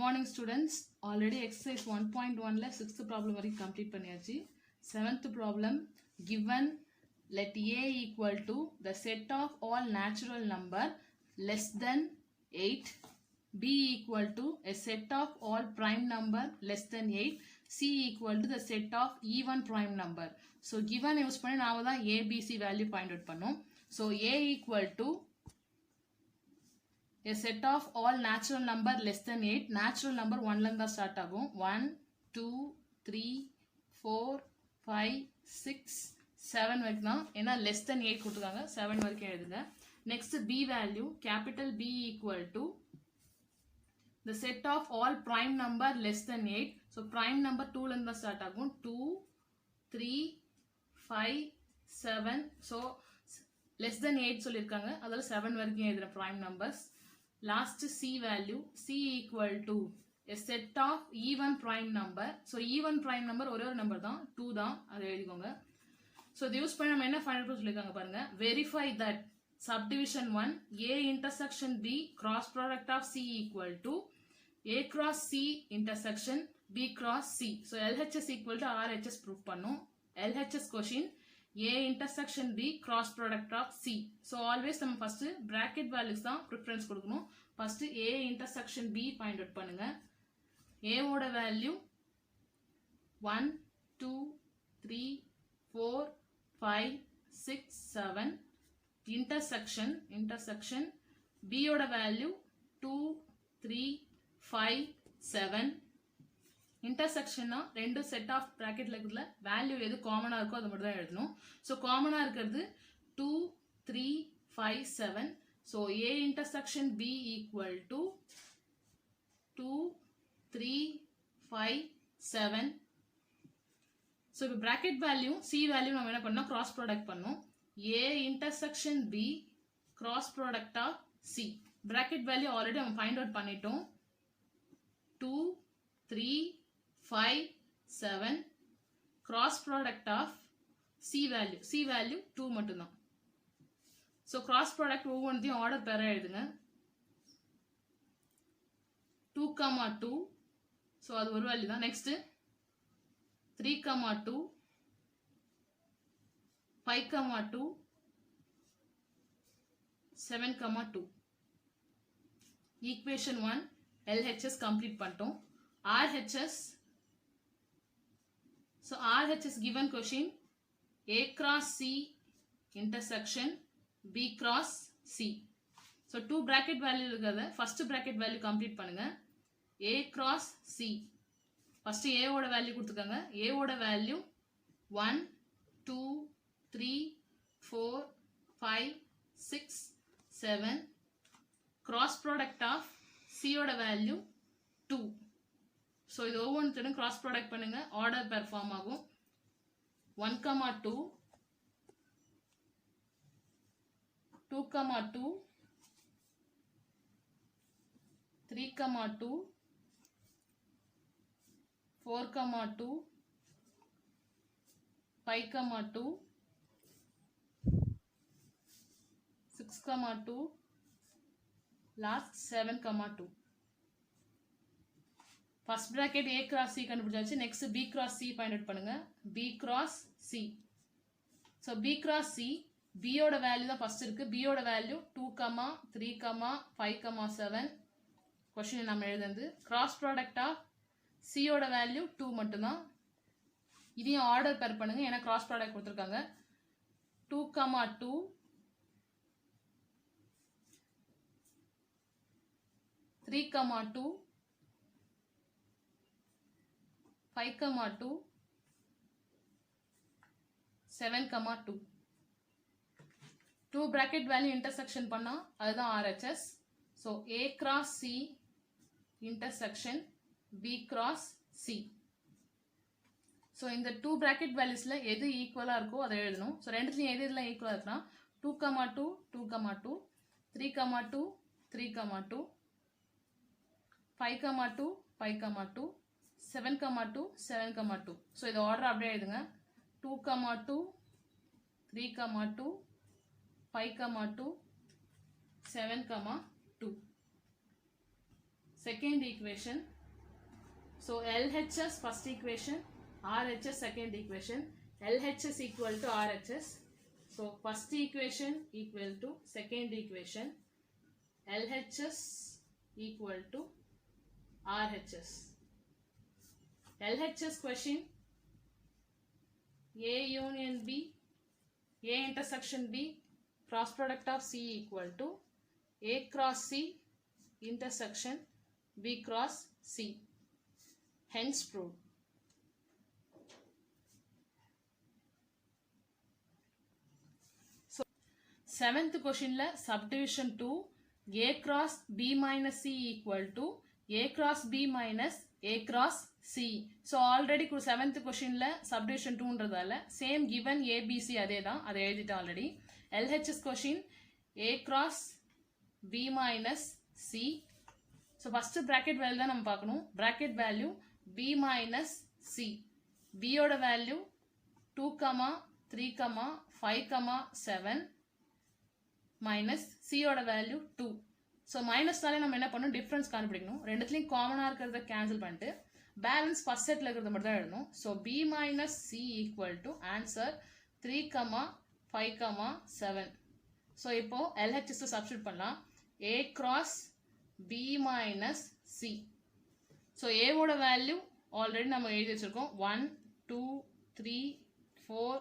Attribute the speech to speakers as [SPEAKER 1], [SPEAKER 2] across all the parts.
[SPEAKER 1] morning students. Already exercise 1.1 la 6th problem வரை complete பண்ணியாச்சு. 7th problem, given let a equal to the set of all natural number less than 8, b equal to a set of all prime number less than 8, c equal to the set of even prime number. So given use பண்ணி நாம தான் a b c value find out பண்ணோம். So a equal to a set of all natural number less than 8, natural number 1 ல start ஆகும். 1 2 3 4 5 6 7 வரைக்கும் ஏன்னா less than 8 கொடுத்துருக்காங்க, 7 வரைக்கும் எழுதுங்க. Next b value, capital B equal to the set of all prime number less than 8. So prime number 2 ல start ஆகும். 2 3 5 7. So less than 8 சொல்லிருக்காங்க, அதனால 7 வரைக்கும் எழுதுற prime numbers. Last c value, c equal to a set of even prime number. So even prime number ஒரே ஒரு number தான், 2 தான், அதை எழுதிக்கோங்க. So இது யூஸ் பண்ணி நம்ம என்ன ஃபைண்ட் அவுட் சொல்லிருக்காங்க பாருங்க. Verify that subdivision 1 a intersection b cross product of c equal to a cross c intersection b cross c. So LHS equal to RHS proof பண்ணும். LHS question a intersection b cross product of c. So always நம்ம first bracket values தான் preference கொடுக்கணும். First a intersection b find out பண்ணுங்க. a ஓட value 1 2 3 4 5 6 7. intersection b ஓட value 2 3 5 7. intersection ரெண்டு set of bracketல இருக்குதுல value எது காமனா இருக்கோ அது மட்டும் தான் எழுதணும். So காமனா இருக்கிறது 2 3 5 7. So a intersection b equal to 2 3 5 7. So இப்போ bracket value c value நம்ம என்ன பண்ணோம், cross product பண்ணோம். a intersection b cross product of c. bracket value already நம்ம find out பண்ணிட்டோம். 2 3 5 7 cross product of c value 2 மட்டும்தான். So cross product ஒவ்வொன்றையும் order பேரா எழுதுங்க. 2, 2. So அது ஒரு வேல்யூ தான். நெக்ஸ்ட் 3, 2 5, 2 7, 2. equation 1 LHS complete பண்ணிட்டோம். RHS, so RHS given question a cross c intersection b cross c. So two bracket value இருக்குறத first bracket value complete பண்ணுங்க. a cross c, first a ஓட value கொடுத்துருக்காங்க. a ஓட value 1 2 3 4 5 6 7. cross product of c ஓட value 2. So இது ஒவ்வொன்றும் cross product பண்ணுங்க, order perform ஆகும். 1, 2 2, 2 3, 2 4, 2 5, 2 6, 2 last 7, 2. first bracket a cross c கண்டுபிடிச்சாச்சு. next b cross c find out பண்ணுங்க. b cross c. so b cross c, b ஓட value தான் first இருக்கு. b ஓட வேல்யூ 2, 3, 5, 7. क्वेश्चन நம்ம எழுதுறது cross product of c ஓட வேல்யூ 2 மட்டும் தான். இதையும் ஆர்டர் பேர் பண்ணுங்க, ஏன்னா cross product கொடுத்திருக்காங்க. 2, 2 3, 2 5, 2 7, 2. 2 bracket value intersection பண்ணா அதுதான் RHS. So a cross c intersection b cross c. So இந்த 2 bracket valuesல எது ஈக்குவலா இருக்கோ அதை எழுதணும். So ரெண்டுத்துலயும் எது இதெல்லாம் ஈக்குவலா இருக்குன்னா 2, 2 2, 2 3, 2 3, 2 5, 2 5, 2 7, 2 7, 2. So இது ஆர்டர் அப்படியே எழுதுங்க. 2, 2 3, 2 5, 2 7, 2. second equation. So LHS first equation, RHS second equation. LHS equal to RHS. So first equation equal to second equation. LHS equal to RHS. LHS question, A union B, A intersection B, cross product of C equal to A cross C intersection B cross C. Hence proved. So 7th question la subdivision 2, A cross B minus C equal to A cross B minus A cross C. So already 7th question la subdivision 2 ன்றதால same given ABC அதேதான், அதை எழுதிட்டேன் already. LHS question, A cross B minus C. So first bracket value தான் நம்ம பார்க்கணும். Bracket value B minus C. B ஓட value 2, 3, 5, 7 minus C ஓட value 2. So minus தாலே நம்ம என்ன பண்ணணும், difference கண்டுபிடிக்கணும். ரெண்டுத்துலயும் காமனா இருக்கிறத கேன்சல் பண்ணிட்டு பேலன்ஸ் ஃபர்ஸ்ட் செட்ல இருக்கிறத மட்டும் தான் எழுதணும். So B minus C equal to answer 3, 5, 7. So இப்போ LHS substitute பண்ணலாம். A cross B minus C. So A ஓட value already நம்ம எழுதி வச்சிருக்கோம். 1, 2, 3, 4,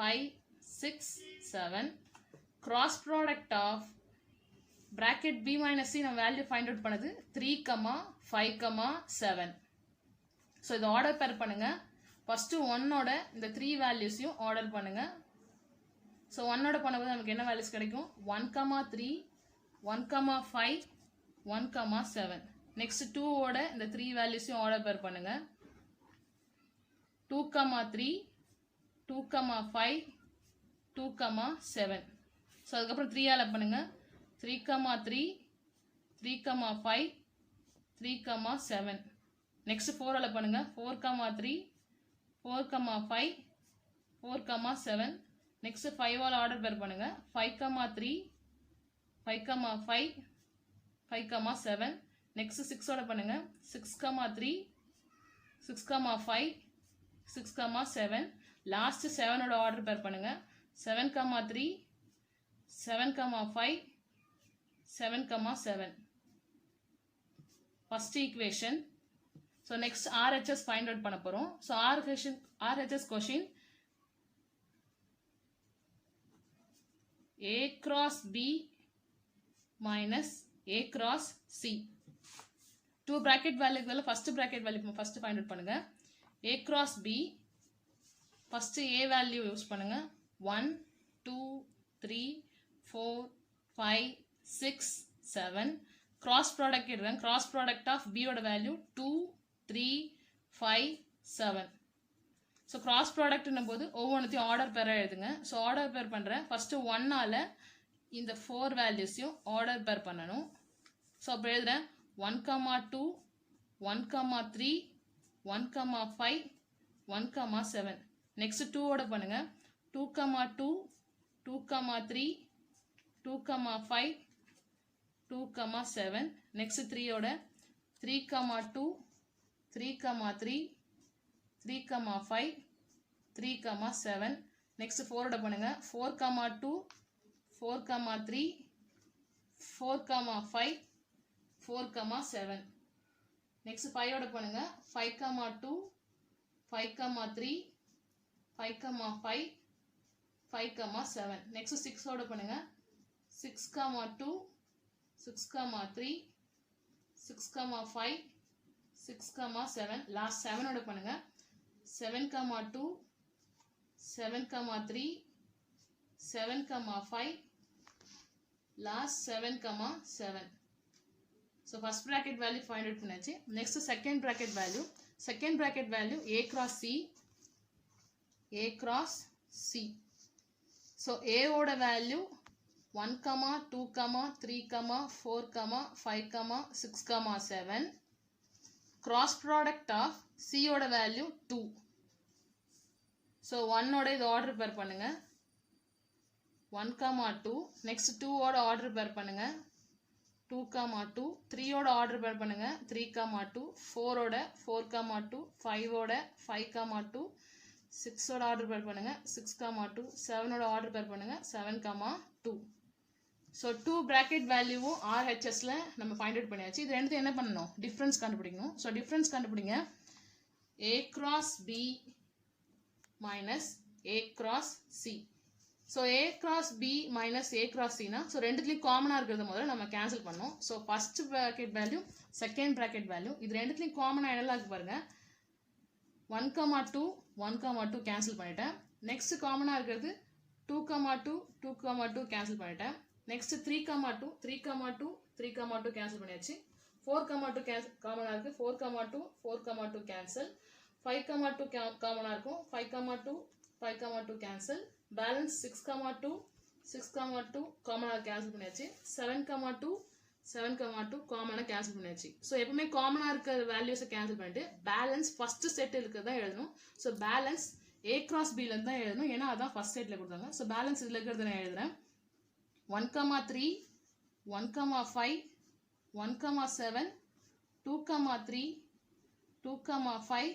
[SPEAKER 1] 5, 6, 7. Cross product of bracket B minus C நம்ம value find out பண்ணது 3, 5, 7. So இது order pair பண்ணுங்க. First 1 ஓட இந்த 3 valuesயும் order பண்ணுங்க. So 1 ஓட பண்ணும்போது நமக்கு என்ன values கிடைக்கும்? 1, 3, 1, 5, 1, 7. Next 2 ஓட இந்த 3 valuesயும் order pair பண்ணுங்க. 2, 3, 2, 5, 2, 7. So அதுக்கப்புறம் 3 ஆல பண்ணுங்க. 3, 3, 3, 5, 3, 7. Next 4 ஆல பண்ணுங்க. 4, 3, 4, 5, 4, 7. Next 5 ஆல order pair பண்ணுங்க. 5, 3, 5, 5, 5, 7. Next 6 ஓட பண்ணுங்க. 6, 3, 6, 5, 6, 7. Last 7 ஓட order pair பண்ணுங்க. 7, 3, 7, 5, 7, 7. First equation. So next RHS find out பண்ண போறோம். So RHS question, A cross B minus A cross C. 2 bracket value first bracket value first find out பண்ணுங்க. A cross B, first A value use பண்ணுங்க. 1, 2, 3, 4, 5, 6, 7. Cross product எடுங்க. Cross product of B ஓட value 2, 3, 5, 7. So cross product போது ஒவ்வொன்றையும் order பேரா எழுதுங்க. So order பேர் பண்ணுறேன். ஃபர்ஸ்ட் 1 ஆல இந்த 4 வேல்யூஸையும் ஆர்டர் பேர் பண்ணணும். ஸோ அப்போ எழுதுறேன் 1, 2, 1, 3, 1, 5, 1, 7. நெக்ஸ்ட் 2 ஓட பண்ணுங்க. 2, 2, 2, 3, 2, 5, 2, 7. நெக்ஸ்ட் 3 ஓட 3, 2, 3, 3, 3, 5, 3, 7. நெக்ஸ்ட் 4 ஓட பண்ணுங்க. 4, 2, 4, 3, 4, 5, 4, 7. நெக்ஸ்ட் 5 ஓட பண்ணுங்க. 5, 2, 5, 3, 5, 5, 5, 7. நெக்ஸ்ட் 6 ஓட பண்ணுங்க. 6, 2, 6, 3, 6, 5, 6, 7. லாஸ்ட் 7 ஓட பண்ணுங்க. 7, 2, 7, 3, 7, 5, last 7, 7. So first bracket value find out பண்ணாச்சு. Next second bracket value. Second bracket value A cross C. A cross C. So A ஓட value 1, 2, 3, 4, 5, 6, 7. Cross product of C ஓட value 2. So 1 ஓட இது order pair பண்ணுங்க. 1, 2. Next 2 ஓட order pair பண்ணுங்க. 2, 2, 3 ஓட order பேர் பண்ணுங்க 3, 2, 4 ஓட 4, 2, 5 ஓட 5, 2, 6 ஓட ஆர்டர் பேர் பண்ணுங்க 6, 2, 7 ஓட ஆர்டர் பேர் பண்ணுங்க 7, 2. ஸோ 2 bracket வேல்யூவும் RHSல நம்ம ஃபைண்ட் அவுட் பண்ணியாச்சு. இது ரெண்டுத்தையும் என்ன பண்ணணும், டிஃப்ரென்ஸ் கண்டுபிடிக்கணும். ஸோ டிஃப்ரென்ஸ் கண்டுபிடிங்க. A cross B minus A cross C. So A cross B minus A cross C னா ஸோ ரெண்டுத்துலையும் காமனாக இருக்கிறது முதல்ல நம்ம கேன்சல் பண்ணோம். So first bracket value second bracket value இது ரெண்டுத்துலையும் காமனாக என்னெல்லாம் இருக்கு பாருங்க. 1, 2 1, 2 கேன்சல் பண்ணிட்டேன். நெக்ஸ்ட் காமனாக இருக்கிறது 2, 2 2, 2 கேன்சல் பண்ணிட்டேன். நெக்ஸ்ட் 3, 2 3, 2 3, 2 கேன்சல் பண்ணியாச்சு. 4, 2 காமனாக இருக்குது 4, 2 4, 2 கேன்சல். 5, 2 காமனாக இருக்கும் 5, 2 5, 2 கேன்சல். பேலன்ஸ் 6, 2 6, 2 காமனாக கேன்சல் பண்ணியாச்சு. 7, 2 7, 2 காமனாக கேன்சல் பண்ணியாச்சு. ஸோ எப்பவுமே காமனாக இருக்கிற வேல்யூஸை கேன்சல் பண்ணிட்டு பேலன்ஸ் ஃபர்ஸ்ட் செட் இருக்கிறதா எழுதணும். So balance A cross B லேருந்து தான் எழுதணும், ஏன்னா அதான் ஃபர்ஸ்ட் செட்டில் கொடுத்தாங்க. ஸோ பேலன்ஸ் இதில் இருக்கிறத நான் எழுதுறேன். 1, 3 1, 5 1, 7 2, 3 2, 5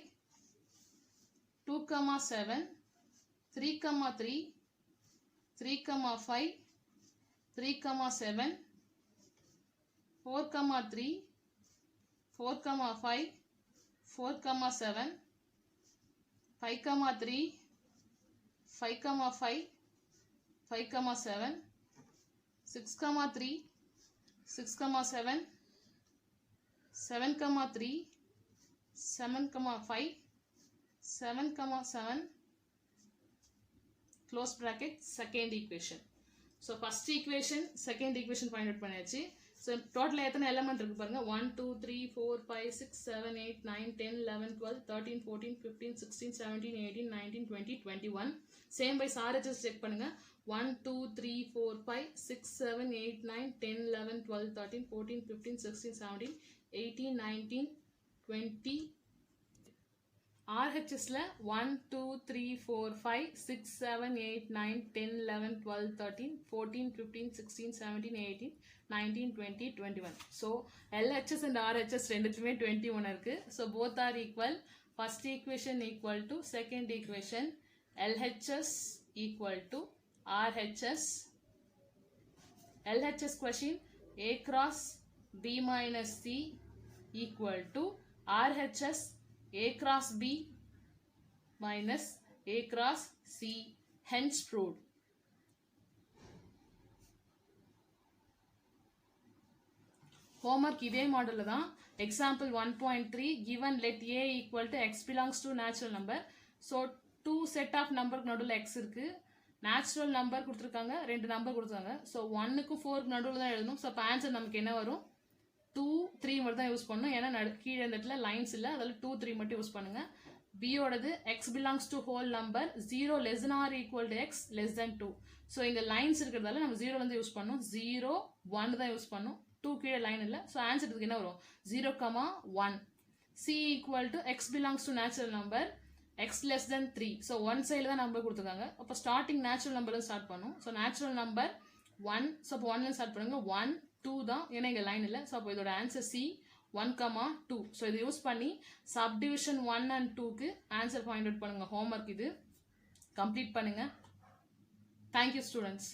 [SPEAKER 1] 2, 7 3, 3 3, 5 3, 7 4, 3 4, 5 4, 7 5, 3 5, 5 5, 7 6, 3 6, 7 7, 3 7, 5 7, 7 close bracket second equation. So first equation second equation find out பண்ணியாச்சு. So total எத்தனை element இருக்கு பாருங்க. 1 2 3 4 5 6 7 8 9 10 11 12 13 14 15 16 17 18 19 20 21. Same by RHS check பண்ணுங்க. 1 2 3 4 5 6 7 8 9 10 11 12 13 14 15 16 17 18 19 20. RHSல 1 2 3 4 5 6 7 8 9 10 11 12 13 14 15 16 17 18 19 20 21. So LHS and RHS ரெண்டுத்துமே 21 இருக்கு. So both are equal. First equation equal to second equation. LHS equal to RHS. LHS question A cross B minus C equal to RHS A cross B minus A cross C, hence proved. Homework இதே மாடல்ல தான். Example 1.3 given let A equal to x belongs to natural number. So two set of number நடுவுல x இருக்கு. Natural number கொடுத்திருக்காங்க, ரெண்டு number கொடுத்தாங்க. So 1க்கு 4க்கு நடுவுல தான் எழுதணும். So ஆன்சர் நமக்கு என்ன வரும்? 2 3 மட்டும் தான் யூஸ் பண்ணணும், ஏன்னா கீழே இந்த இடத்துல லைன்ஸ் இல்லை, அதில் 2 3 மட்டும் யூஸ் பண்ணுங்க. B ஓடது x belongs to whole number 0 less than or equal to x less than 2. So இங்கே லைன்ஸ் இருக்கிறதால நம்ம 0லேருந்து யூஸ் பண்ணணும். 0 1 தான் யூஸ் பண்ணணும், 2 கீழே லைன் இல்லை. ஸோ ஆன்சர் இதுக்கு என்ன வரும்? 0, 1. C equal to x belongs to natural number x less than 3. So one சைடில் தான் நம்பர் கொடுத்துருக்காங்க. அப்போ ஸ்டார்டிங் நேச்சுரல் நம்பர் ஸ்டார்ட் பண்ணும். So natural number 1. ஸோ அப்போ 1ல ஸ்டார்ட் பண்ணுங்க. 1 2 தான், ஏன்னா இங்கே லைன் இல்லை. ஸோ அப்போ இதோட ஆன்சர் C 1, 2. ஸோ இதை யூஸ் பண்ணி சப்டிவிஷன் 1 and 2க்கு ஆன்சர் ஃபைண்ட் அவுட் பண்ணுங்க. ஹோம்ஒர்க் இது கம்ப்ளீட் பண்ணுங்க. Thank you students.